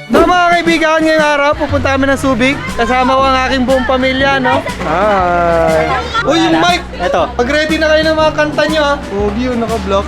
So mga kaibigan, ngayong araw pupunta kami ng Subic. Kasama ko ang aking buong pamilya, no? Hi! Uy, yung mic! Eto. Pag-ready na kayo ng mga kanta nyo, ha? Huwag yun, naka-block.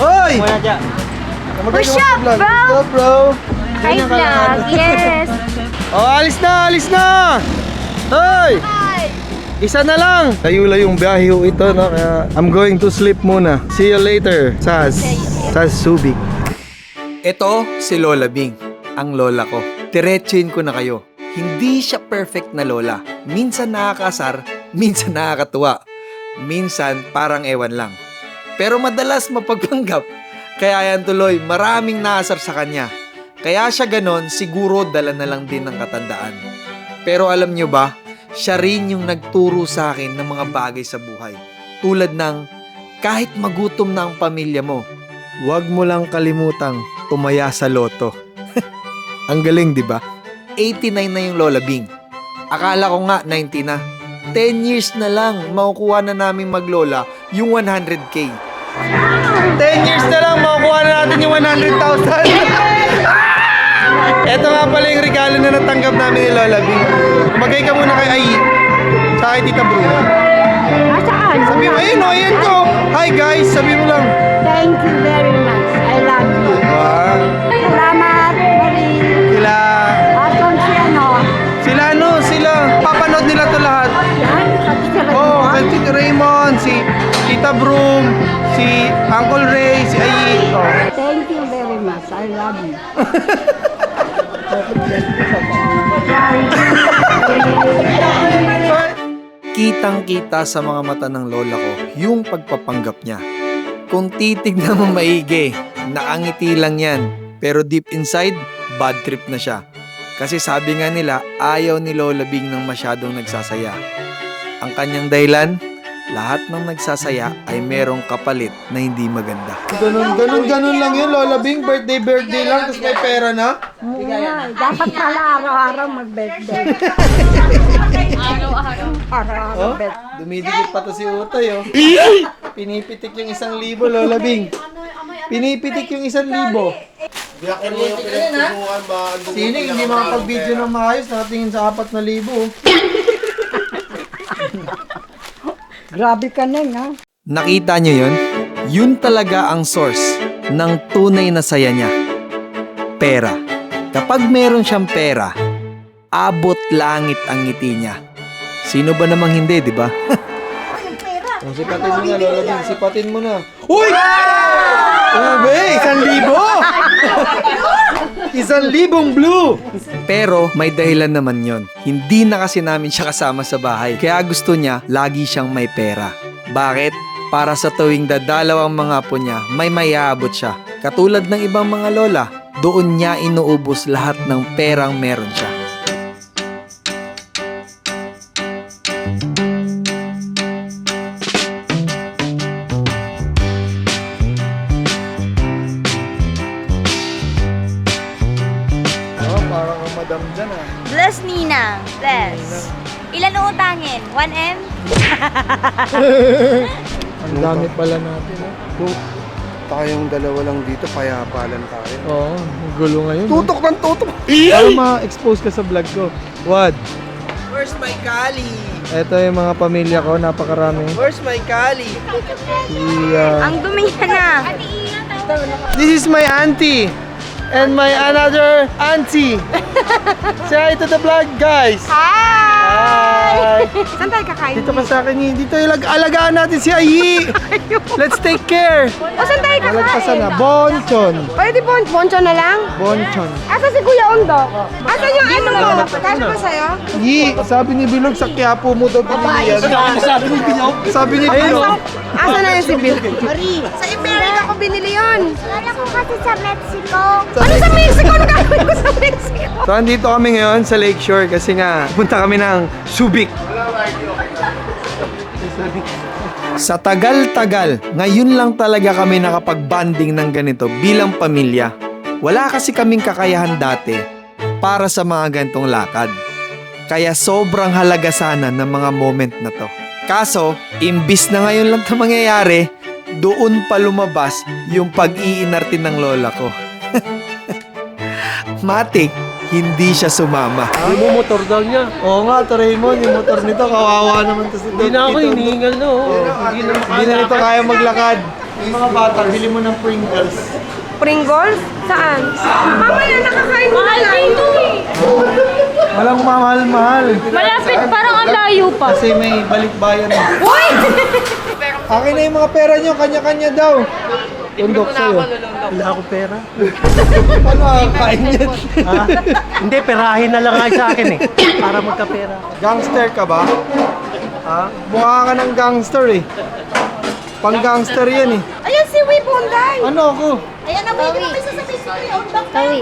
Hoy! Muna dyan. What's up, bro? What's up, bro? Hi, vlog. Yes. Oh, alis na! Alis na! Hoy! Isa na lang! Layo-layong biyahe ho ito, no? Kaya I'm going to sleep muna. See you later, Saz. Saz Subic. Ito si Lola Bing, ang lola ko. Diretsuin ko na kayo. Hindi siya perfect na lola. Minsan nakakasar, minsan nakakatuwa. Minsan parang ewan lang. Pero madalas mapagpanggap. Kaya yan tuloy, maraming naasar sa kanya. Kaya siya ganon, siguro dala na lang din ng katandaan. Pero alam nyo ba, siya rin yung nagturo sa akin ng mga bagay sa buhay. Tulad ng, kahit magutom na ang pamilya mo, huwag mo lang kalimutang tumaya sa loto. Ang galing, di ba? 89 na yung Lola Bing. Akala ko nga 90 na. 10 years na lang makukuha na namin maglola yung 100K. 10 years na lang, makukuha na natin yung 100,000. Ito nga pala yung regalo na natanggap namin ni Lola Bing. Kumagay ka muna kay Ai. Sa kay Tita Bru. Nasaan? Sabi mo, ayun o, ayun ko. Hi guys, sabi mo lang. Thank you very much. I love you. Wow. Salamat, Marie. Sila, Aton si ano? sila. Papanood nila to lahat. Yan, pati si Oh, Raymond. kay Tita Raymond, si Tita Broom, si Uncle Ray, si Ai. Oh. Thank you very much. I love you. Kitang-kita sa mga mata ng lola ko yung pagpapanggap niya. Kung titignan mo maigi, nakangiti lang yan. Pero deep inside, bad trip na siya. Kasi sabi nga nila, ayaw ni Lola Bing ng masyadong nagsasaya. Ang kanyang dahilan, lahat ng nagsasaya ay merong kapalit na hindi maganda. Ganun lang yun, Lola Bing. Birthday lang, tapos may pera na. Oo nga, dapat pala araw-araw mag-birthday. Araw-araw Oh, birthday. dumidikit pa to si Utay, oh. Pinipitik yung 1,000, Lola Bing. Pinipitik yung 1,000. Sino hindi makapag-video ng maayos, nakatingin sa 4,000, oh. Grabe ka na, ha? Nakita nyo yun? Yun talaga ang source ng tunay na saya niya. Pera. Kapag meron siyang pera, abot langit ang ngiti niya. Sino ba namang hindi, di ba? Oh, sipatin mo na, Lola Bing. Sipatin mo na. Uy! Ube, 1,000! 1,000 blue! Pero may dahilan naman yon. Hindi na kasi namin siya kasama sa bahay. Kaya gusto niya, lagi siyang may pera. Bakit? Para sa tuwing dadalaw ang mga apo niya, may mayaabot siya. Katulad ng ibang mga lola, doon niya inuubos lahat ng perang meron siya. Oh, parang ang madam dyan, ah. Bless Ninang, bless. Ilan uutangin? 1M? Ang dami pala natin, oh. Kung tayong dalawa lang dito, payapalan tayo. Oo, gulo ngayon. Tutok ng tutok! Para ma-expose ka sa vlog ko. What? Where's my kali? Ito yung mga pamilya ko, napakarami. Where's my kali? Ang dumi na. This is my auntie. And my another auntie. Say hi to the vlog, guys. Hi! Saan tayo kakain? Dito ka sa akin, dito alagaan natin si Ayi. Let's take care. O, saan tayo Malagpasan na. Bonchon. Pwede poncho na lang? Bonchon. Asa si Kuya Ondo? Asa yung ano mo? Kasya ba sa'yo? Yi, sabi ni Bilog sa Quiapo mo daw pinili yan. Sabi ni Bilog. Asa na yung si Bill? Sa America ko binili yun. Wala ko kasi sa Mexico. Ano sa Mexico? Ano gagawin ko sa Mexico? So, andito kami ngayon sa Lakeshore kasi nga, punta kami ng Subic. Sa tagal-tagal, ngayon lang talaga kami nakapag-banding ng ganito bilang pamilya. Wala kasi kaming kakayahan dati para sa mga ganitong lakad. Kaya sobrang halaga sana ng mga moment na to. Kaso, imbis na ngayon lang ito mangyayari, doon pa lumabas yung pag-iinarte ng lola ko. Matik, hindi siya sumama. Yung motor daw niya. Oo nga, to Raymond, yung motor nito, kawawa naman to si Hindi na ako hinihingal no. Hindi na nito kaya maglakad. Yung mga bata, bili mo ng Pringles. Pringles? Saan? Mamaya nakakain mo na lang. Walang mahal-mahal. Malapit, parang ang layo pa. Kasi may balikbayan. Akin na yung mga pera nyo, kanya-kanya daw. Tundok sa'yo. Wala akong pera. Paano kakain yan? Ha? Hindi, perahin na lang kayo sa akin eh. Para magkapera. Gangster ka ba? Ha? Mukha ka ng gangster eh. Pang-gangster yan eh. Ayan si Wee Bunday. Ano ako? Ayan na, may sasabihin ko yung Tawi.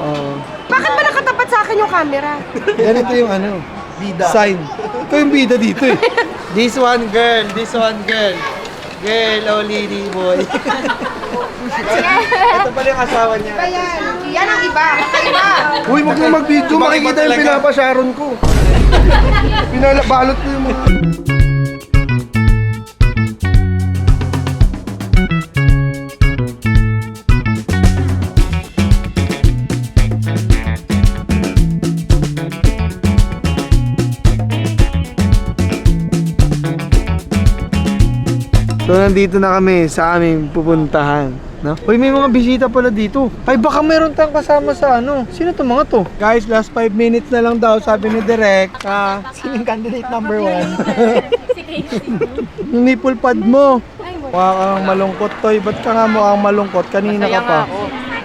Bakit ba nakatapat sa akin yung camera? Ganito yung ano, bida. Sign. Ito yung bida dito eh. This one girl, this one girl. Girl, oh lady boy. Ito pala yung asawa niya. Ayan, yan ang iba. Kakaiba. Uy, wag mo mag-video, makikita yung pinapasharon ko. Pinalabalot ko yung mga... So nandito na kami sa aming pupuntahan, no? Uy, may mga bisita pala dito. Ay, baka meron tayong kasama sa ano. Sino to mga to? Guys, last 5 minutes na lang daw, sabi ni Direk. Sino yung candidate number 1? Yung nipple pad mo. Mukha kang malungkot, Toy. Ba't ka nga mukhang malungkot? Kanina ka pa.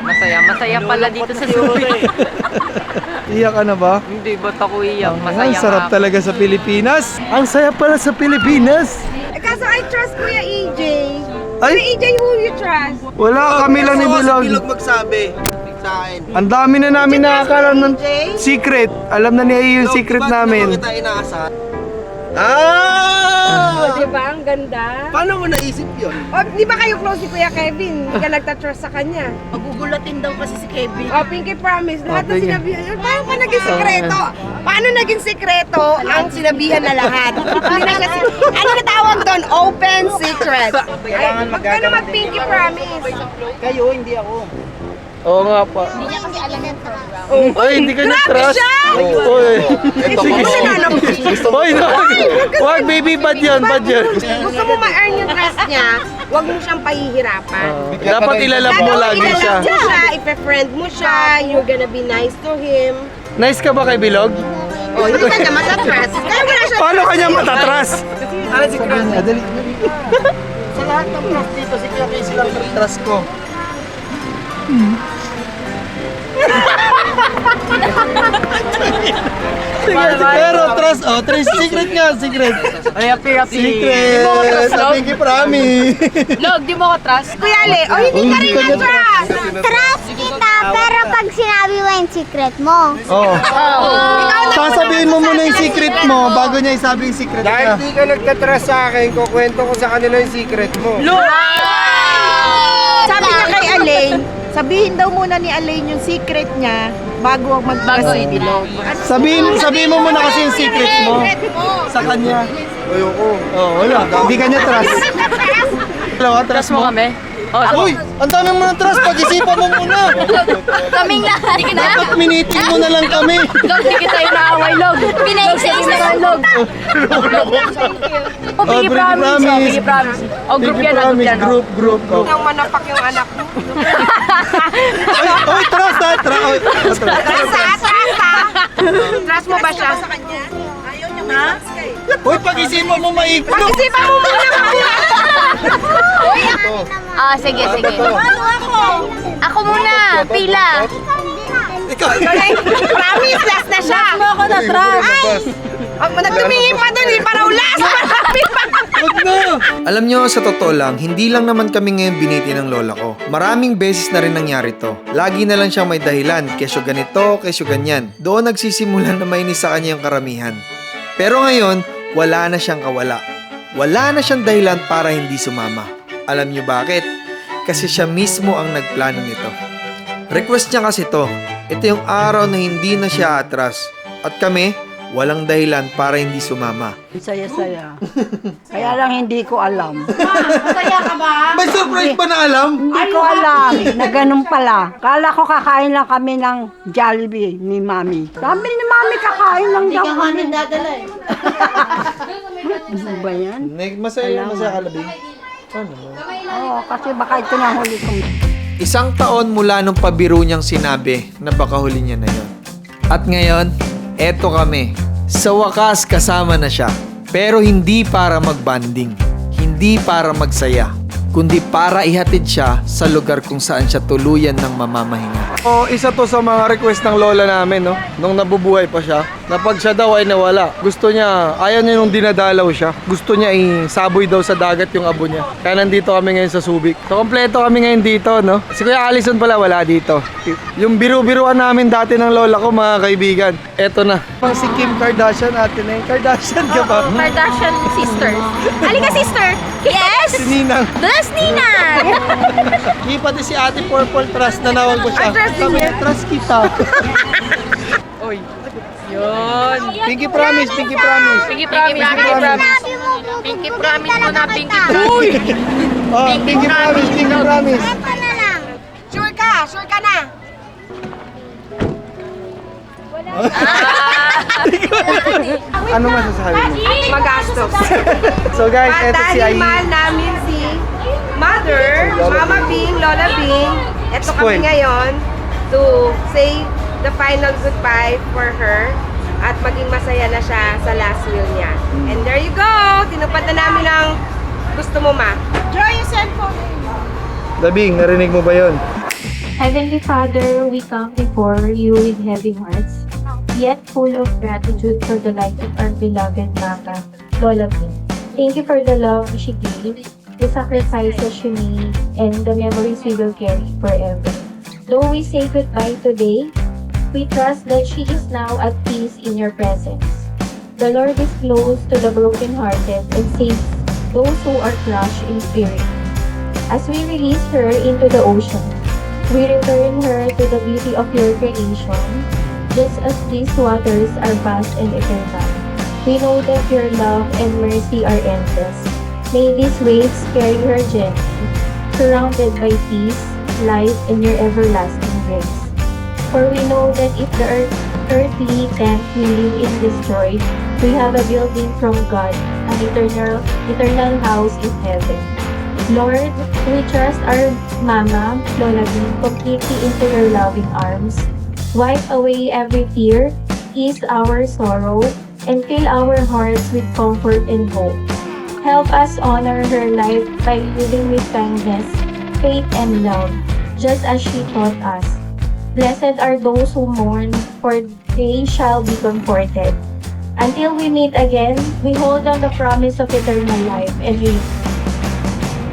Masaya pala dito sa Subi. Iyak ka na ba? Hindi, ba't ako iyak? Ang sarap talaga sa Pilipinas. Ang saya pala sa Pilipinas. Kaso I trust Kuya EJ. Ay! Kuya EJ, who you trust? Wala kami lang ni Bilog. magsabi sa akin. Ang dami na namin nakakalam ng secret. Alam na niya yung secret namin. Kita inaasar. Diba? Ang ganda. Paano mo naisip yun? O, di ba kayo close si Kuya Kevin? Hindi ka nagtatrust sa kanya. Magugulatin daw kasi si Kevin. O, Pinky Promise, lahat na Pinky. sinabihan. Paano ka naging sikreto? Paano naging sikreto ang sinabihan na lahat? Hindi na siya ano na tawag doon? Open secret. Ay, wag ka na mag-Pinky Promise. Kayo, hindi ako. Oo nga pa. Ay, hindi ka Grabe na-trust. siya! Oy. Sige. Gusto Oy, no. Wag, baby, bad yun, bad yun. Gusto mo ma-earn yung trust niya, huwag mo siyang pahihirapan. Dapat ilalap mo lagi siya. Ilalap mo siya, ipe-friend mo siya, you're gonna be nice to him. Nice ka ba kay Bilog? O, hindi ka niya matatrust. Kaya wala siya. Paano kanya matatras? Ano si Chris? Dali. Sa lahat ng trust dito, si Kuya Casey lang yung trust ko. Pero trust, secret nga, secret. Ay, happy. Secret, sa Pinky Promise. Log, di mo ko trust? Kuya Ale, o hindi ka rin na-trust. Trust kita, pero pag sinabi mo yung secret mo, Oh. Sasabihin mo muna yung secret mo bago niya isabi yung secret Dahil niya. di ka nagtatrust sa akin, kukwento ko sa kanila yung secret mo. Sabi niya kay Alain, sabihin daw muna ni Alain yung secret niya bago mag-trust si Bilog. Sabihin mo muna kasi yung secret mo sa kanya. Ayoko. Oh, wala. Hindi ka niya trust. Wala, trust mo kami? Uy, ang dami mo ng trust. Pag-isipan mo muna. Kaming lahat na. Dapat minitin mo na lang kami. Log, di kita inaaway, Log. Pinaisa-isa sa Log. O, Pinky Promise. O, Pinky Promise. O, group Pinky yan, group Promise, yan. group. Nang manapak yung anak mo. Oy, trust ha, trust. Trust mo ba siya? Uy, pag-isipan mo maikot. Pag-isipan mo muna Sige. Ako muna, pila. Promise, last na siya. Mo ako na trust. Nagtumingin pa doon eh, parang last. Wag na. Alam nyo, sa totoo lang, hindi lang naman kami ngayon biniti ng lola ko. Maraming beses na rin nangyari to. Lagi na lang siyang may dahilan, kesyo ganito, kesyo ganyan. Doon nagsisimulan na mainis sa kanya yung karamihan. Pero ngayon, wala na siyang kawala. Wala na siyang dahilan para hindi sumama. Alam nyo bakit? Kasi siya mismo ang nagplano nito. Request niya kasi to. Ito yung araw na hindi na siya atras. At kami, walang dahilan para hindi sumama. Saya-saya. Kaya lang hindi ko alam. May surprise ba na alam? Hindi ko alam na ganun pala. Kala ko kakain lang kami ng Jollibee ni Mami. Sabi ni Mami kakain lang daw kami. dadala eh. Ano ba yan? Masaya ka, Labing. Oo, kasi baka ito na huli kong... Isang taon mula nung pabiro niyang sinabi na baka huli niya na yon. At ngayon, eto kami. Sa wakas kasama na siya. Pero hindi para magbanding. Hindi para magsaya. Kundi para ihatid siya sa lugar kung saan siya tuluyan ng mamamahinga. Isa to sa mga request ng lola namin, no? Nung nabubuhay pa siya, na pag siya daw ay nawala, gusto niya, ayaw niya nung dinadalaw siya. Gusto niya isaboy daw sa dagat yung abo niya. Kaya nandito kami ngayon sa Subic. So, kompleto kami ngayon dito, no? Si Kuya Allison pala wala dito. Yung biru-biruan namin dati ng lola ko, mga kaibigan. Eto na. Si Kim Kardashian, ate na yung Kardashian ka ba? Kardashian sisters. Halika, sister! Yes! Si Ninang. That's Nina! Di pati si Ate Purple Trust, nanawag ko siya. Sabi niya, trust kita. Oy. Yun. Pinky promise, pinky promise. Pinky promise, pinky promise. Pinky promise mo na, pinky promise. Uy! Oh, pinky promise, pinky promise. Ito na lang. Sure ka na. Ano masasabi mo? Magastos. So guys, eto si Dahil Ai. mahal namin si Mother, Mama Bing, Lola Bing. Ito kami Spoil. ngayon to say the final goodbye for her at maging masaya na siya sa last meal niya. And there you go! Tinupad na namin ang gusto mo, Ma. Draw your cellphone. Labing, narinig mo ba yun? Heavenly Father, we come before you with heavy hearts, yet full of gratitude for the life of our beloved Mama, Lola Bing. Thank you for the love she gave, the sacrifices she made, and the memories we will carry forever. Though we say goodbye today, we trust that she is now at peace in your presence. The Lord is close to the brokenhearted and saves those who are crushed in spirit. As we release her into the ocean, we return her to the beauty of your creation, just as these waters are vast and eternal. We know that your love and mercy are endless. May these waves carry her gently, surrounded by peace, life, and your everlasting grace. For we know that if the earthly tent we live in destroyed, we have a building from God, an eternal house in heaven. Lord, we trust our Mama, Lola Bing, completely into your loving arms. Wipe away every tear, ease our sorrow, and fill our hearts with comfort and hope. Help us honor her life by living with kindness, faith, and love, just as she taught us. Blessed are those who mourn, for they shall be comforted. Until we meet again, we hold on the promise of eternal life and live.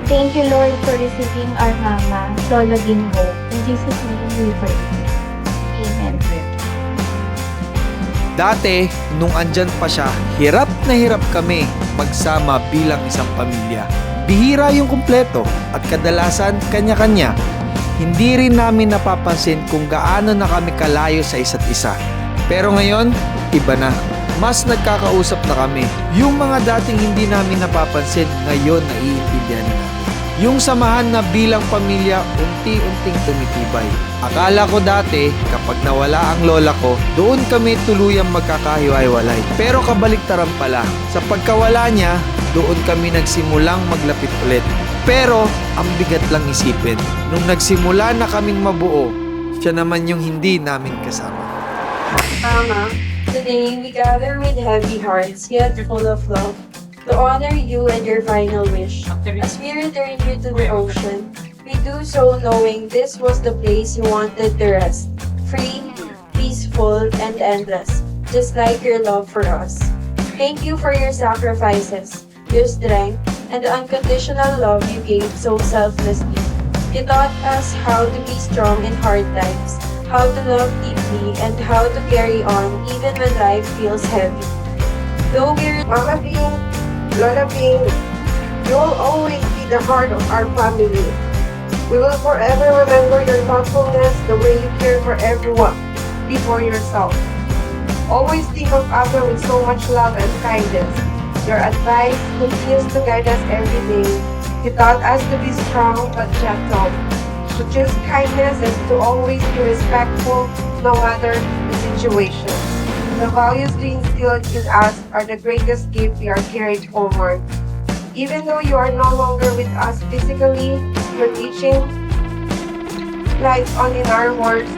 Thank you, Lord, for receiving our Mama, Lola Bing. In Jesus' name we pray. Amen. Dati, nung andyan pa siya, hirap na hirap kami magsama bilang isang pamilya. Bihira yung kumpleto at kadalasan kanya-kanya. Hindi rin namin napapansin kung gaano na kami kalayo sa isa't isa. Pero ngayon, iba na. Mas nagkakausap na kami. Yung mga dating hindi namin napapansin, ngayon naiintindihan na namin. Yung samahan na bilang pamilya, unti-unting tumitibay. Akala ko dati, kapag nawala ang lola ko, doon kami tuluyang magkakahiwa-hiwalay. Pero kabaliktaran pala. Sa pagkawala niya, doon kami nagsimulang maglapit ulit. Pero, ang bigat lang isipin. Nung nagsimula na kaming mabuo, siya naman yung hindi namin kasama. Mama, today we gather with heavy hearts yet full of love to honor you and your final wish. As we return you to the ocean, we do so knowing this was the place you wanted to rest, free, peaceful, and endless, just like your love for us. Thank you for your sacrifices, your strength, and the unconditional love you gave so selflessly. You taught us how to be strong in hard times, how to love deeply, and how to carry on even when life feels heavy. Though we're Mama Bing, Lola Bing, you will always be the heart of our family. We will forever remember your thoughtfulness, the way you care for everyone before yourself. Always think of others with so much love and kindness. Your advice continues to guide us every day. You taught us to be strong but gentle, to choose kindness and to always be respectful no matter the situation. The values you instilled in us are the greatest gift we are carried forward. Even though you are no longer with us physically, your teaching lies on in our words,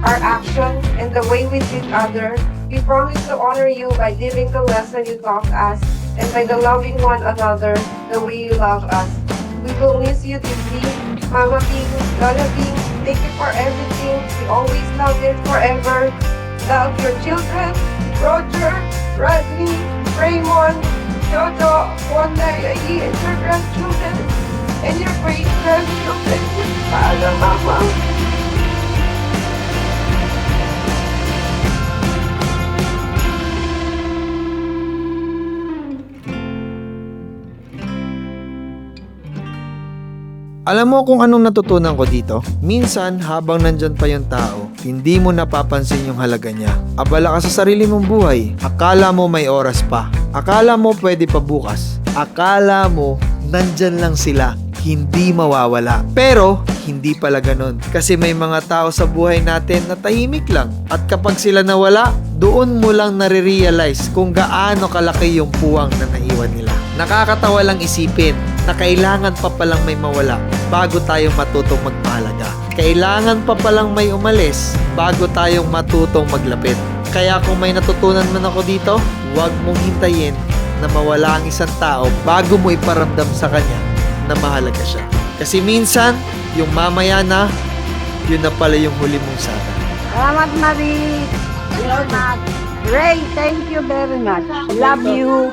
our action, and the way we treat others. We promise to honor you by living the lesson you taught us and by the loving one another the way you love us. We will miss you deeply. Mama Bing, Lola Bing, thank you for everything. We always love you forever. Love your children, Roger, Rodney, Raymond, Jojo, Wanda, Yayi, and your grandchildren, and your great-grandchildren. Paalam, Mama. Alam mo kung anong natutunan ko dito? Minsan, habang nandyan pa yung tao, hindi mo napapansin yung halaga niya. Abala ka sa sarili mong buhay. Akala mo may oras pa. Akala mo pwede pa bukas. Akala mo nandyan lang sila, hindi mawawala. Pero, hindi pala ganun. Kasi may mga tao sa buhay natin na tahimik lang. At kapag sila nawala, doon mo lang nare-realize kung gaano kalaki yung puwang na naiwan nila. Nakakatawa lang isipin na kailangan pa palang may mawala bago tayo matutong magpahalaga. Kailangan pa palang may umalis bago tayong matutong maglapit. Kaya kung may natutunan man ako dito, huwag mong hintayin na mawala ang isang tao bago mo iparamdam sa kanya na mahalaga siya. Kasi minsan, yung mamaya na, yun na pala yung huli mong sana. Salamat, Marie. Salamat. Ray, thank you very much. Love you.